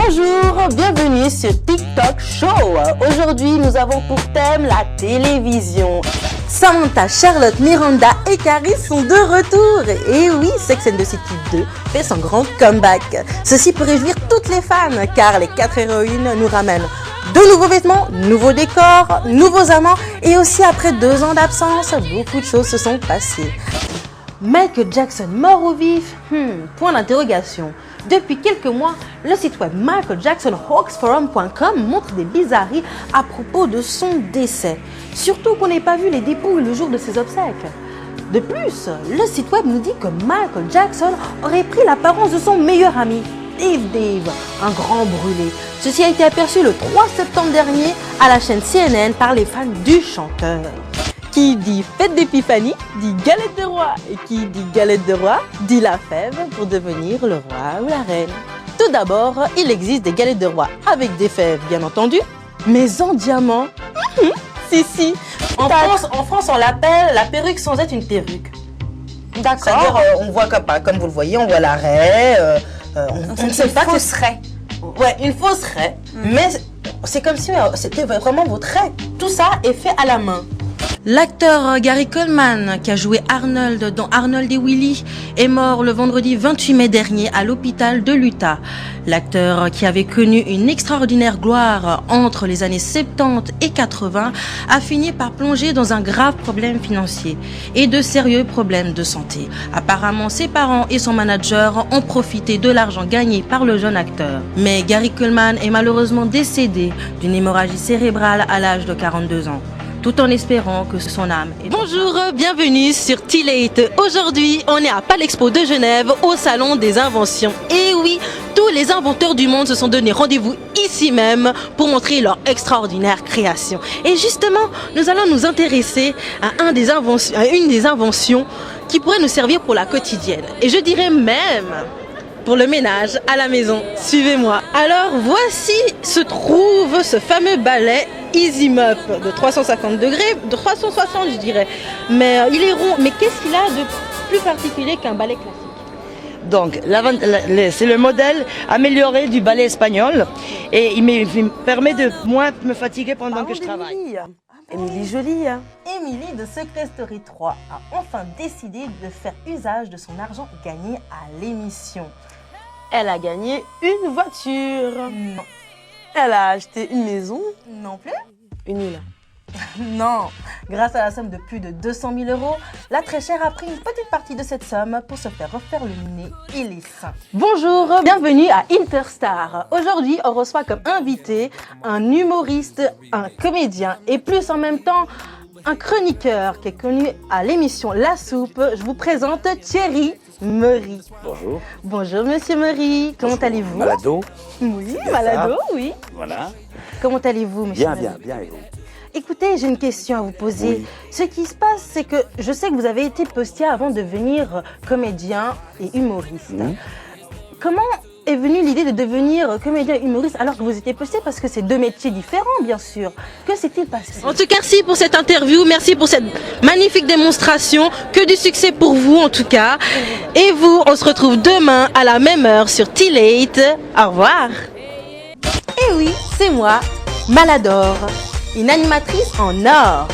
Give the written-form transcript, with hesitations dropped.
Bonjour, bienvenue sur TikTok Show. Aujourd'hui, nous avons pour thème la télévision. Samantha, Charlotte, Miranda et Carrie sont de retour. Et oui, Sex and the City 2 fait son grand comeback. Ceci pour réjouir toutes les fans, car les 4 héroïnes nous ramènent de nouveaux vêtements, nouveaux décors, nouveaux amants. Et aussi après 2 ans d'absence, beaucoup de choses se sont passées. Michael Jackson mort ou vif? Point d'interrogation. Depuis quelques mois, le site web michaeljacksonhawksforum.com montre des bizarreries à propos de son décès. Surtout qu'on n'ait pas vu les dépouilles le jour de ses obsèques. De plus, le site web nous dit que Michael Jackson aurait pris l'apparence de son meilleur ami, Dave, un grand brûlé. Ceci a été aperçu le 3 septembre dernier à la chaîne CNN par les fans du chanteur. Qui dit fête d'épiphanie, dit galette de roi. Et qui dit galette de roi, dit la fève pour devenir le roi ou la reine. Tout d'abord, il existe des galettes de roi avec des fèves, bien entendu, mais en diamant. Si. En France, on l'appelle la perruque sans être une perruque. D'accord. C'est-à-dire, on voit comme vous le voyez, on voit la raie. On ne sait pas que ce serait. Ouais, une fausse raie. Mais c'est comme si c'était vraiment votre raie. Tout ça est fait à la main. L'acteur Gary Coleman, qui a joué Arnold dans Arnold et Willy, est mort le vendredi 28 mai dernier à l'hôpital de l'Utah. L'acteur, qui avait connu une extraordinaire gloire entre les années 70 et 80, a fini par plonger dans un grave problème financier et de sérieux problèmes de santé. Apparemment, ses parents et son manager ont profité de l'argent gagné par le jeune acteur. Mais Gary Coleman est malheureusement décédé d'une hémorragie cérébrale à l'âge de 42 ans. Tout en espérant que son âme est... Bonjour, bienvenue sur T-Late. Aujourd'hui, on est à Palexpo de Genève, au Salon des Inventions. Et oui, tous les inventeurs du monde se sont donné rendez-vous ici même pour montrer leur extraordinaire création. Et justement, nous allons nous intéresser à une des inventions qui pourrait nous servir pour la quotidienne. Et je dirais même pour le ménage à la maison. Suivez-moi. Alors, voici se trouve ce fameux balai Easy Mop de 350 degrés, de 360 je dirais, mais il est rond. Mais qu'est-ce qu'il a de plus particulier qu'un balai classique? Donc, c'est le modèle amélioré du balai espagnol et il me permet de moins me fatiguer pendant que je travaille. Émilie Jolie. Émilie de Secret Story 3 a enfin décidé de faire usage de son argent gagné à l'émission. Elle a gagné une voiture. Non. Elle a acheté une maison. Non plus. Une île. Non. Grâce à la somme de plus de 200 000 €, la très chère a pris une petite partie de cette somme pour se faire refaire le nez et les seins. Bonjour, bienvenue à Interstar. Aujourd'hui, on reçoit comme invité un humoriste, un comédien et plus en même temps un chroniqueur qui est connu à l'émission La Soupe. Je vous présente Thierry Meury. Bonjour. Bonjour Monsieur Meury, comment allez-vous? Malado. Oui, Malado, oui. Voilà. Comment allez-vous, Monsieur Meury? Bien, et vous? Écoutez, j'ai une question à vous poser. Oui. Ce qui se passe, c'est que je sais que vous avez été postier avant de devenir comédien et humoriste. Comment est venue l'idée de devenir comédien et humoriste alors que vous étiez postier? Parce que c'est 2 métiers différents, bien sûr. Que s'est-il passé? En tout cas, merci pour cette interview. Merci pour cette magnifique démonstration. Que du succès pour vous, en tout cas. Et vous, on se retrouve demain à la même heure sur T-Late. Au revoir. Et oui, c'est moi, Malador, une animatrice en or.